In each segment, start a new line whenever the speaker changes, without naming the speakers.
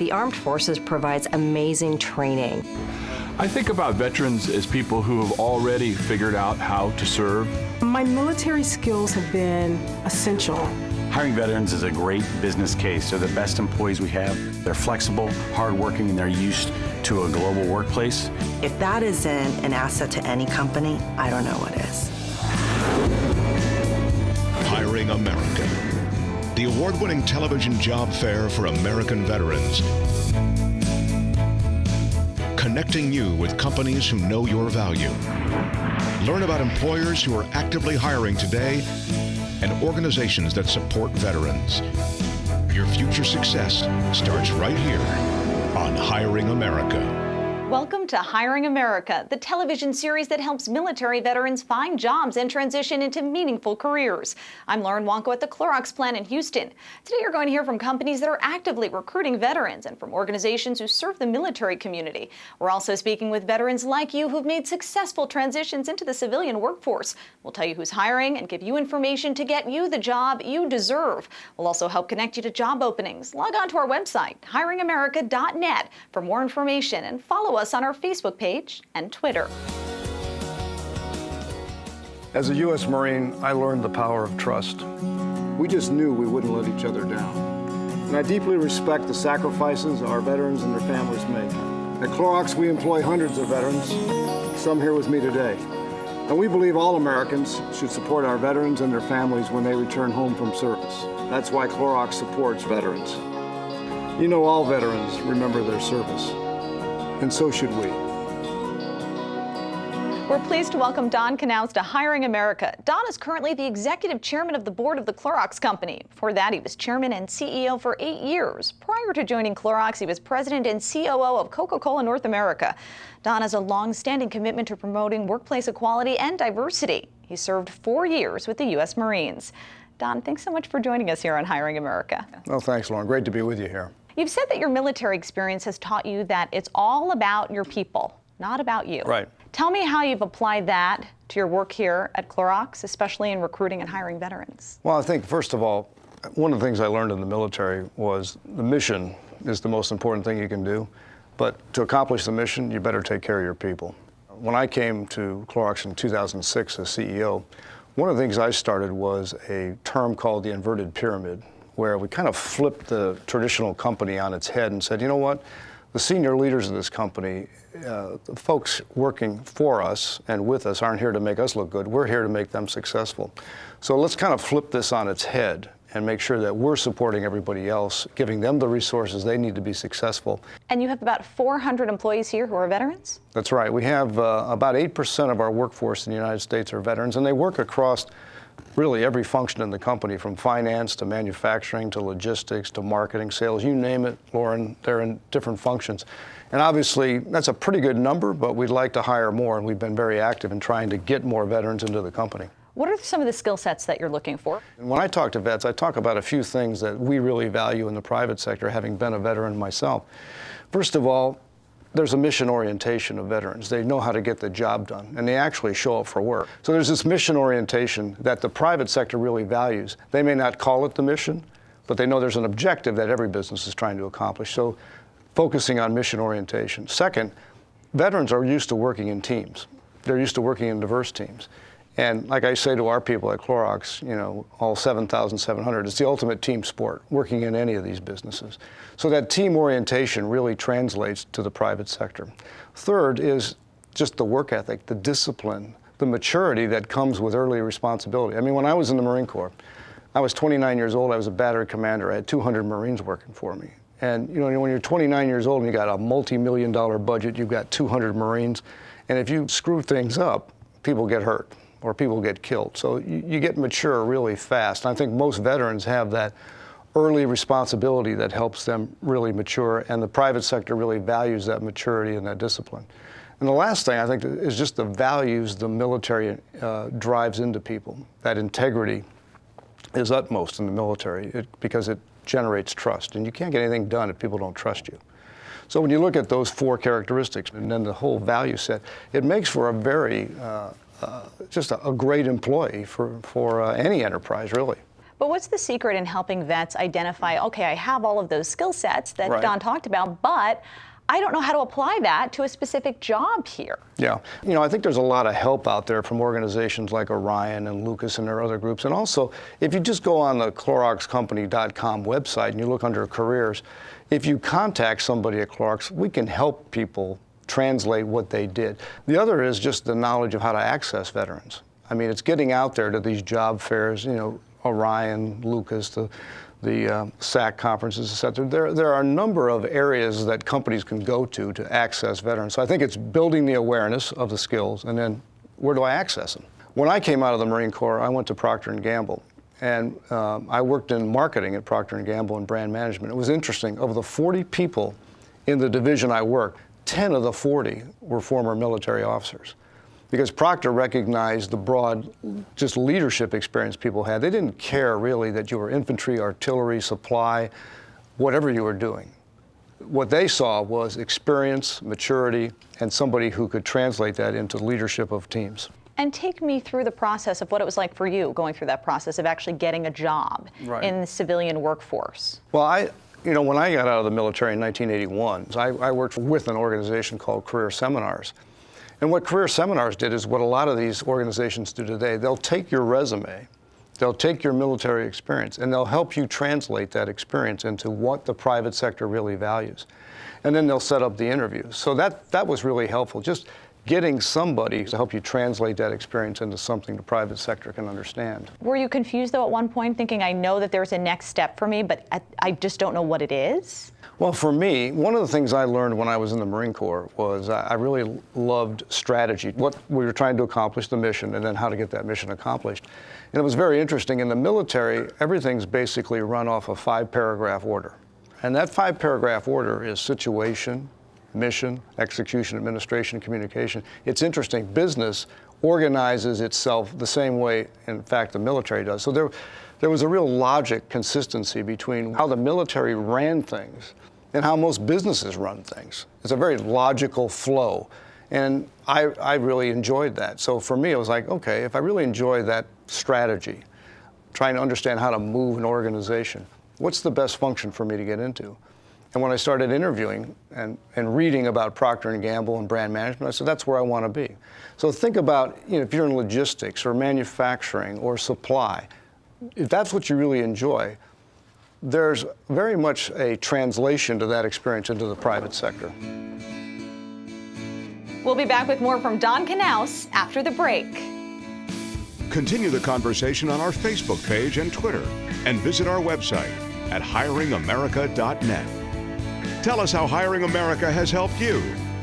the Armed Forces provides amazing training.
I think about veterans as people who have already figured out how to serve.
My military skills have been essential.
Hiring veterans is a great business case. They're the best employees we have. They're flexible, hardworking, and they're used to a global workplace.
If that isn't an asset to any company, I don't know what is.
Hiring America, the award-winning television job fair for American veterans. Connecting you with companies who know your value. Learn about employers who are actively hiring today and organizations that support veterans. Your future success starts right here on Hiring America.
Welcome to Hiring America, the television series that helps military veterans find jobs and transition into meaningful careers. I'm Lauren Wonko at the Clorox plant in Houston. Today you're going to hear from companies that are actively recruiting veterans and from organizations who serve the military community. We're also speaking with veterans like you who've made successful transitions into the civilian workforce. We'll tell you who's hiring and give you information to get you the job you deserve. We'll also help connect you to job openings. Log on to our website, hiringamerica.net, for more information and follow us on our Facebook page and Twitter.
As a U.S. Marine, I learned the power of trust. We just knew we wouldn't let each other down. And I deeply respect the sacrifices our veterans and their families make. At Clorox, we employ hundreds of veterans, some here with me today. And we believe all Americans should support our veterans and their families when they return home from service. That's why Clorox supports veterans. You know, all veterans remember their service. And so should we.
We're pleased to welcome Don Knauss to Hiring America. Don is currently the executive chairman of the board of the Clorox company. Before that, he was chairman and CEO for 8 years. Prior to joining Clorox, he was president and COO of Coca-Cola North America. Don has a long-standing commitment to promoting workplace equality and diversity. He served 4 years with the U.S. Marines. Don, thanks so much for joining us here on Hiring America.
Well, thanks, Lauren. Great to be with you here.
You've said that your military experience has taught you that it's all about your people, not about you.
Right.
Tell me how you've applied that to your work here at Clorox, especially in recruiting and hiring veterans.
Well, I think, first of all, one of the things I learned in the military was the mission is the most important thing you can do. But to accomplish the mission, you better take care of your people. When I came to Clorox in 2006 as CEO, one of the things I started was a term called the inverted pyramid, where we kind of flipped the traditional company on its head and said, you know what, the senior leaders of this company, the folks working for us and with us aren't here to make us look good, we're here to make them successful. So let's kind of flip this on its head and make sure that we're supporting everybody else, giving them the resources they need to be successful.
And you have about 400 employees here who are veterans?
That's right. We have about 8% of our workforce in the United States are veterans, and they work across really every function in the company, from finance to manufacturing to logistics to marketing, sales, you name it, Lauren, they're in different functions. And obviously, that's a pretty good number, but we'd like to hire more, and we've been very active in trying to get more veterans into the company.
What are some of the skill sets that you're looking for?
And when I talk to vets, I talk about a few things that we really value in the private sector, having been a veteran myself. First of all, there's a mission orientation of veterans. They know how to get the job done, and they actually show up for work. So there's this mission orientation that the private sector really values. They may not call it the mission, but they know there's an objective that every business is trying to accomplish. So focusing on mission orientation. Second, veterans are used to working in teams. They're used to working in diverse teams. And like I say to our people at Clorox, you know, all 7,700, it's the ultimate team sport, working in any of these businesses. So that team orientation really translates to the private sector. Third is just the work ethic, the discipline, the maturity that comes with early responsibility. I mean, when I was in the Marine Corps, I was 29 years old, I was a battery commander, I had 200 Marines working for me. And you know, when you're 29 years old and you got a multi-million-dollar budget, you've got 200 Marines, and if you screw things up, people get hurt or people get killed. So you get mature really fast. And I think most veterans have that early responsibility that helps them really mature, and the private sector really values that maturity and that discipline. And the last thing I think is just the values the military drives into people. That integrity is utmost in the military because it generates trust, and you can't get anything done if people don't trust you. So when you look at those four characteristics and then the whole value set, it makes for a very just a great employee for any enterprise, really.
But what's the secret in helping vets identify, okay, I have all of those skill sets that
Right.
Don talked about, but I don't know how to apply that to a specific job here?
Yeah. You know, I think there's a lot of help out there from organizations like Orion and Lucas and their other groups. And also, if you just go on the CloroxCompany.com website and you look under careers, if you contact somebody at Clorox, we can help people translate what they did. The other is just the knowledge of how to access veterans. I mean, it's getting out there to these job fairs, you know, Orion, Lucas, the SAC conferences, et cetera. There are a number of areas that companies can go to access veterans. So I think it's building the awareness of the skills, and then where do I access them? When I came out of the Marine Corps, I went to Procter & Gamble, and I worked in marketing at Procter & Gamble and brand management. It was interesting. Of the 40 people in the division I worked, 10 of the 40 were former military officers, because Procter recognized the broad, just leadership experience people had. They didn't care really that you were infantry, artillery, supply, whatever you were doing. What they saw was experience, maturity, and somebody who could translate that into leadership of teams.
And take me through the process of what it was like for you going through that process of actually getting a job
Right.
in the civilian workforce.
Well, you know, when I got out of the military in 1981, I worked with an organization called Career Seminars. And what Career Seminars did is what a lot of these organizations do today. They'll take your resume, they'll take your military experience, and they'll help you translate that experience into what the private sector really values. And then they'll set up the interviews. So that was really helpful, just getting somebody to help you translate that experience into something the private sector can understand.
Were you confused, though, at one point, thinking, I know that there's a next step for me, but I just don't know what it is?
Well, for me, one of the things I learned when I was in the Marine Corps was I really loved strategy, what we were trying to accomplish, the mission, and then how to get that mission accomplished. And it was very interesting. In the military, everything's basically run off a 5-paragraph order. And that 5-paragraph order is situation, mission, execution, administration, communication. It's interesting. Business organizes itself the same way, in fact, the military does. So there was a real logic, consistency between how the military ran things and how most businesses run things. It's a very logical flow. And I really enjoyed that. So for me, it was like, okay, if I really enjoy that strategy, trying to understand how to move an organization, what's the best function for me to get into? And when I started interviewing and reading about Procter & Gamble and brand management, I said, that's where I want to be. So think about, you know, if you're in logistics or manufacturing or supply, if that's what you really enjoy, there's very much a translation to that experience into the private sector.
We'll be back with more from Don Knauss after the break.
Continue the conversation on our Facebook page and Twitter, and visit our website at hiringamerica.net. Tell us how Hiring America has helped you.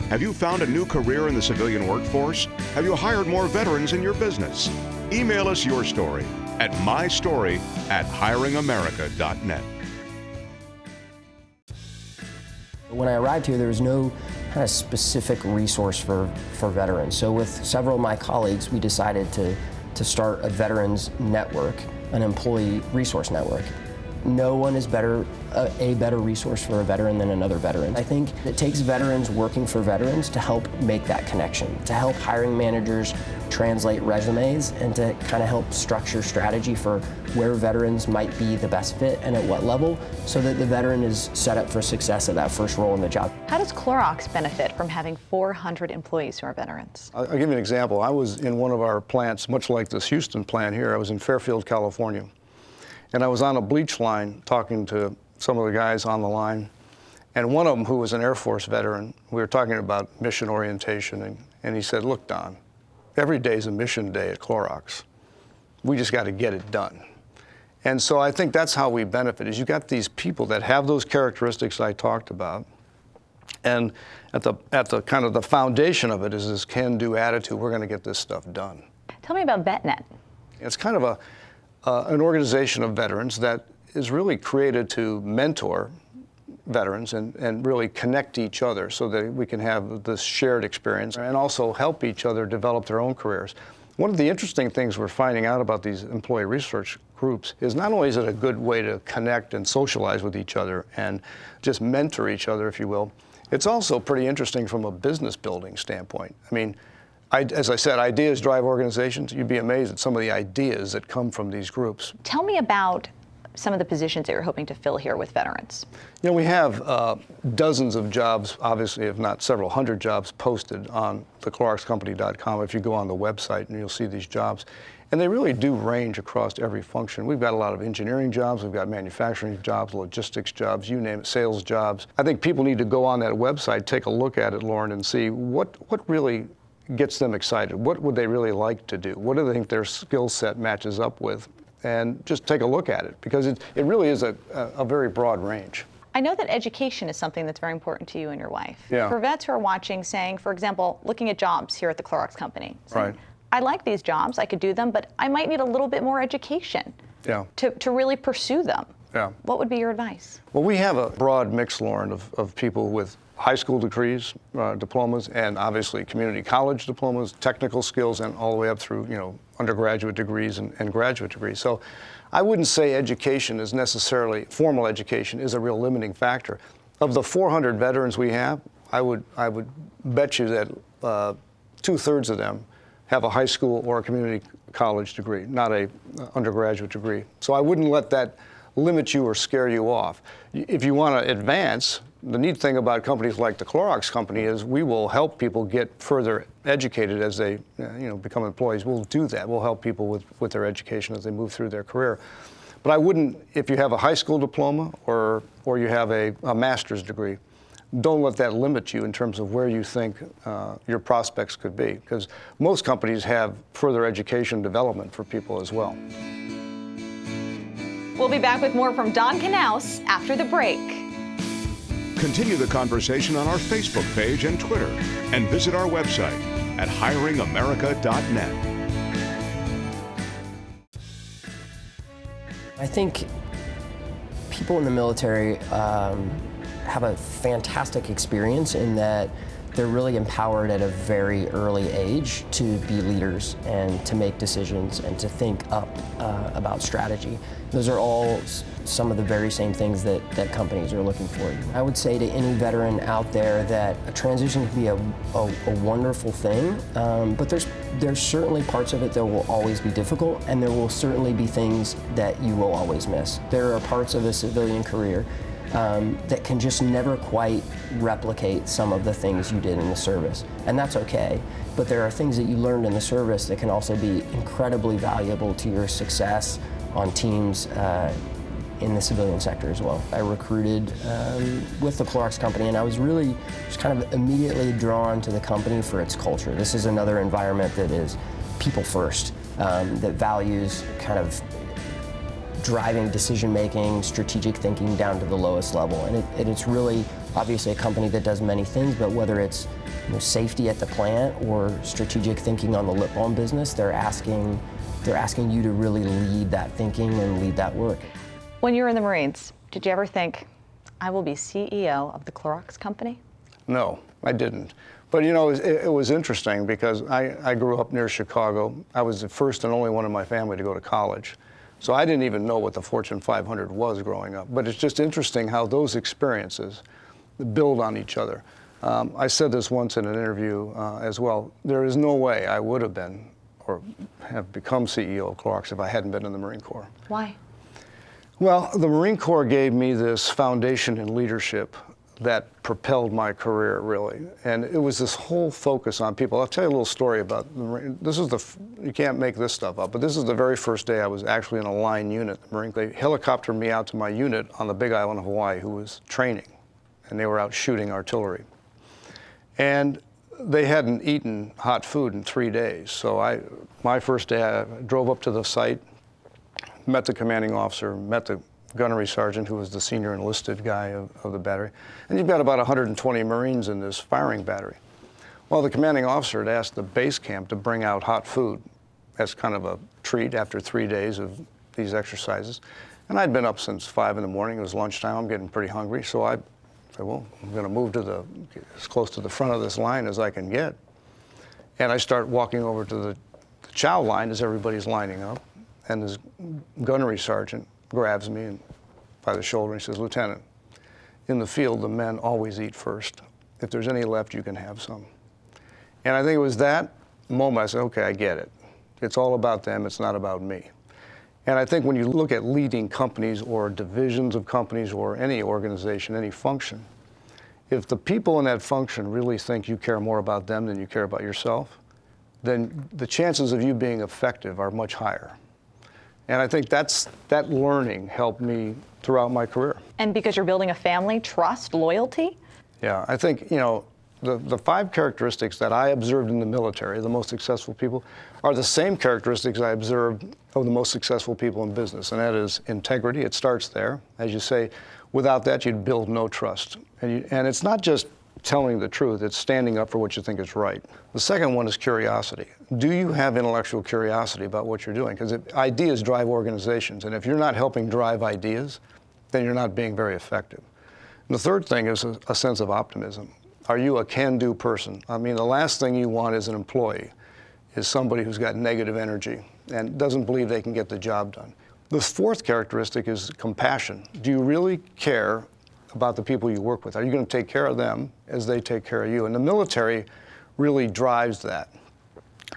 Have you found a new career in the civilian workforce? Have you hired more veterans in your business? Email us your story at mystory@hiringamerica.net.
When I arrived here, there was no kind of specific resource for veterans. So with several of my colleagues, we decided to start a veterans network, an employee resource network. No one is a better resource for a veteran than another veteran. I think it takes veterans working for veterans to help make that connection, to help hiring managers translate resumes, and to kind of help structure strategy for where veterans might be the best fit and at what level, so that the veteran is set up for success at that first role in the job.
How does Clorox benefit from having 400 employees who are veterans?
I'll give you an example. I was in one of our plants, much like this Houston plant here. I was in Fairfield, California. And I was on a bleach line talking to some of the guys on the line. And one of them, who was an Air Force veteran, we were talking about mission orientation. And he said, look, Don, every day is a mission day at Clorox. We just got to get it done. And so I think that's how we benefit, is you got these people that have those characteristics I talked about. And at the kind of the foundation of it is this can-do attitude. We're going to get this stuff done.
Tell me about VetNet.
It's kind of an organization of veterans that is really created to mentor veterans and really connect each other so that we can have this shared experience and also help each other develop their own careers. One of the interesting things we're finding out about these employee research groups is not only is it a good way to connect and socialize with each other and just mentor each other, if you will, it's also pretty interesting from a business building standpoint. I mean, As I said, ideas drive organizations. You'd be amazed at some of the ideas that come from these groups.
Tell me about some of the positions that you're hoping to fill here with veterans.
You know, we have dozens of jobs, obviously, if not several hundred jobs posted on the CloroxCompany.com. If you go on the website, and you'll see these jobs. And they really do range across every function. We've got a lot of engineering jobs, we've got manufacturing jobs, logistics jobs, you name it, sales jobs. I think people need to go on that website, take a look at it, Lauren, and see what really gets them excited. What would they really like to do? What do they think their skill set matches up with? And just take a look at it, because it really is a very broad range.
I know that education is something that's very important to you and your wife.
Yeah.
For vets who are watching, saying, for example, looking at jobs here at the Clorox Company, saying,
Right.
I like these jobs, I could do them, but I might need a little bit more education to really pursue them.
Yeah.
What would be your advice?
Well, we have a broad mix, Lauren, of people with high school degrees, diplomas, and obviously community college diplomas, technical skills, and all the way up through, undergraduate degrees and graduate degrees. So I wouldn't say education is necessarily, formal education is a real limiting factor. Of the 400 veterans we have, I would bet you that 2/3 of them have a high school or a community college degree, not a undergraduate degree. So I wouldn't let that limit you or scare you off. If you want to advance, the neat thing about companies like the Clorox Company is we will help people get further educated as they become employees. We'll do that. We'll help people with their education as they move through their career. But I wouldn't, if you have a high school diploma or you have a master's degree, don't let that limit you in terms of where you think your prospects could be, because most companies have further education development for people as well.
We'll be back with more from Don Knauss after the break.
Continue the conversation on our Facebook page and Twitter, and visit our website at hiringamerica.net.
I think people in the military have a fantastic experience in that they're really empowered at a very early age to be leaders and to make decisions and to think up about strategy. Those are all some of the very same things that companies are looking for. I would say to any veteran out there that a transition can be a wonderful thing, but there's certainly parts of it that will always be difficult, and there will certainly be things that you will always miss. There are parts of a civilian career that can just never quite replicate some of the things you did in the service. And that's okay. But there are things that you learned in the service that can also be incredibly valuable to your success on teams in the civilian sector as well. I recruited with the Clorox Company, and I was really just kind of immediately drawn to the company for its culture. This is another environment that is people first, that values kind of driving decision-making, strategic thinking down to the lowest level. And it's really obviously a company that does many things, but whether it's safety at the plant or strategic thinking on the lip balm business, they're asking you to really lead that thinking and lead that work.
When you were in the Marines, did you ever think, I will be CEO of the Clorox Company?
No, I didn't. But it was interesting because I grew up near Chicago. I was the first and only one in my family to go to college. So I didn't even know what the Fortune 500 was growing up. But it's just interesting how those experiences build on each other. I said this once in an interview as well. There is no way I would have been or have become CEO of Clorox if I hadn't been in the Marine Corps.
Why?
Well, the Marine Corps gave me this foundation in leadership that propelled my career, really. And it was this whole focus on people. I'll tell you a little story about the Marine. You can't make this stuff up, but this is the very first day I was actually in a line unit. The Marine, they helicoptered me out to my unit on the Big Island of Hawaii, who was training, and they were out shooting artillery. And they hadn't eaten hot food in 3 days. So my first day, I drove up to the site, met the commanding officer, met the gunnery sergeant, who was the senior enlisted guy of the battery. And you've got about 120 Marines in this firing battery. Well, the commanding officer had asked the base camp to bring out hot food as kind of a treat after 3 days of these exercises. And I'd been up since 5 in the morning. It was lunchtime. I'm getting pretty hungry. So I said, well, I'm going to move to as close to the front of this line as I can get. And I start walking over to the chow line as everybody's lining up. And this gunnery sergeant grabs me by the shoulder and he says, Lieutenant, in the field, the men always eat first. If there's any left, you can have some. And I think it was that moment, I said, okay, I get it. It's all about them, it's not about me. And I think when you look at leading companies or divisions of companies or any organization, any function, if the people in that function really think you care more about them than you care about yourself, then the chances of you being effective are much higher. And I think that learning helped me throughout my career.
And because you're building a family, trust, loyalty?
Yeah, I think, the 5 characteristics that I observed in the military, the most successful people, are the same characteristics I observed of the most successful people in business, and that is integrity. It starts there. As you say, without that, you'd build no trust. And it's not just telling the truth, it's standing up for what you think is right. The second one is curiosity. Do you have intellectual curiosity about what you're doing? Because ideas drive organizations, and if you're not helping drive ideas, then you're not being very effective. And the third thing is a sense of optimism. Are you a can-do person? I mean, the last thing you want as an employee is somebody who's got negative energy and doesn't believe they can get the job done. The fourth characteristic is compassion. Do you really care about the people you work with? Are you going to take care of them as they take care of you? And the military really drives that.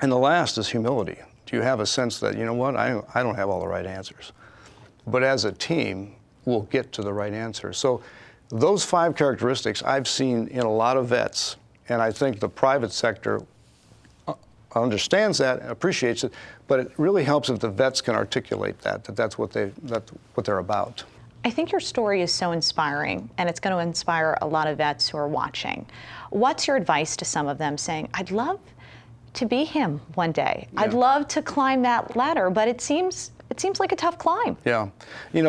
And the last is humility. Do you have a sense that, you know what, I don't have all the right answers, but as a team, we'll get to the right answer. So those 5 characteristics I've seen in a lot of vets, and I think the private sector understands that and appreciates it, but it really helps if the vets can articulate that's what they're about.
I think your story is so inspiring, and it's going to inspire a lot of vets who are watching. What's your advice to some of them saying, I'd love to be him one day. Yeah. I'd love to climb that ladder, but it seems like a tough climb.
Yeah. The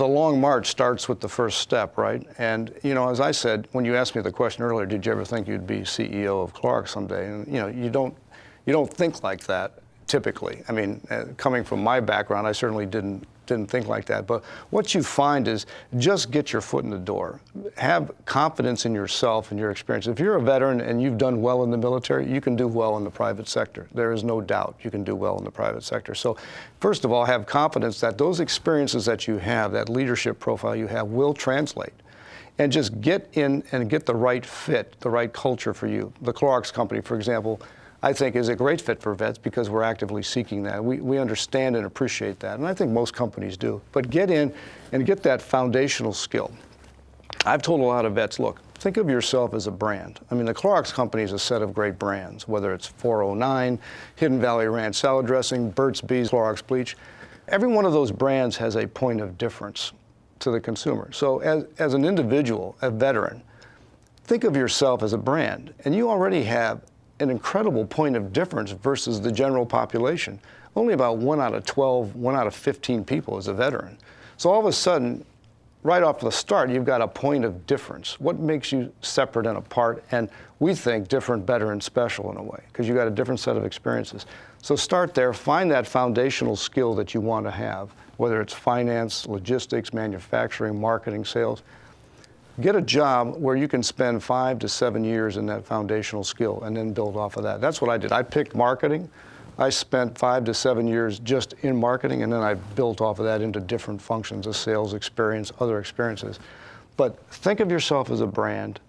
long march starts with the first step, right? And, as I said, when you asked me the question earlier, did you ever think you'd be CEO of Clorox someday? And, you don't think like that typically. I mean, coming from my background, I certainly didn't think like that. But what you find is just get your foot in the door. Have confidence in yourself and your experience. If you're a veteran and you've done well in the military, you can do well in the private sector. There is no doubt you can do well in the private sector. So first of all, have confidence that those experiences that you have, that leadership profile you have, will translate. And just get in and get the right fit, the right culture for you. The Clorox company, for example, I think is a great fit for vets because we're actively seeking that. We understand and appreciate that, and I think most companies do. But get in and get that foundational skill. I've told a lot of vets, look, think of yourself as a brand. I mean, the Clorox company is a set of great brands, whether it's 409, Hidden Valley Ranch salad dressing, Burt's Bees, Clorox bleach. Every one of those brands has a point of difference to the consumer. So as an individual, a veteran, think of yourself as a brand, and you already have an incredible point of difference versus the general population. Only about 1 out of 12, 1 out of 15 people is a veteran. So all of a sudden, right off the start, you've got a point of difference. What makes you separate and apart? And we think different, better, and special in a way, because you've got a different set of experiences. So start there, find that foundational skill that you want to have, whether it's finance, logistics, manufacturing, marketing, sales. Get a job where you can spend 5 to 7 years in that foundational skill and then build off of that. That's what I did. I picked marketing. I spent 5 to 7 years just in marketing, and then I built off of that into different functions of sales experience, other experiences. But think of yourself as a brand.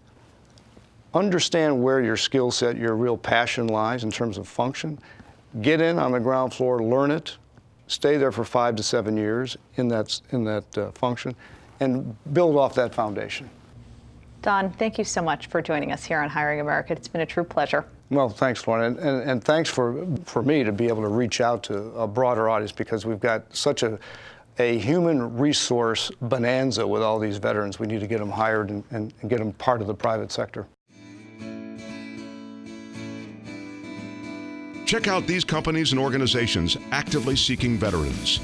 Understand where your skill set, your real passion lies in terms of function. Get in on the ground floor, learn it, stay there for 5 to 7 years in that function, and build off that foundation.
Don, thank you so much for joining us here on Hiring America. It's been a true pleasure.
Well, thanks, Lauren, and thanks for me to be able to reach out to a broader audience, because we've got such a human resource bonanza with all these veterans. We need to get them hired and get them part of the private sector.
Check out these companies and organizations actively seeking veterans.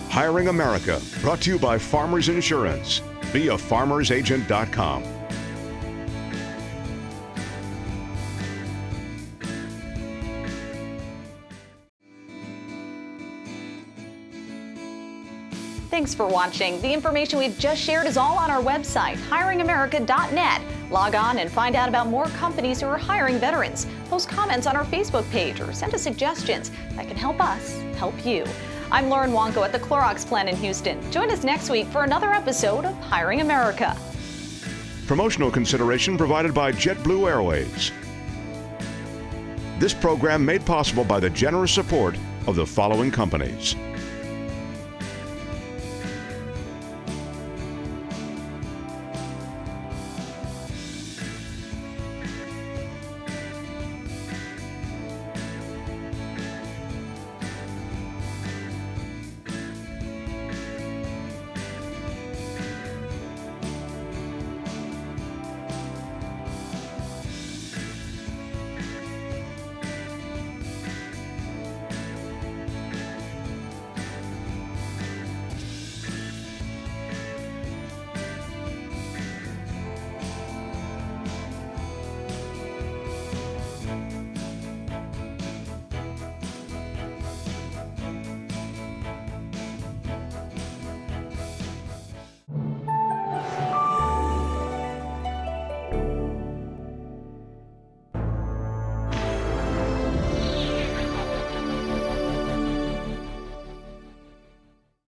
Hiring America, brought to you by Farmers Insurance. Be a farmersagent.com.
Thanks for watching. The information we've just shared is all on our website, hiringamerica.net. Log on and find out about more companies who are hiring veterans. Post comments on our Facebook page or send us suggestions that can help us help you. I'm Lauren Wanko at the Clorox plant in Houston. Join us next week for another episode of Hiring America.
Promotional consideration provided by JetBlue Airways. This program made possible by the generous support of the following companies: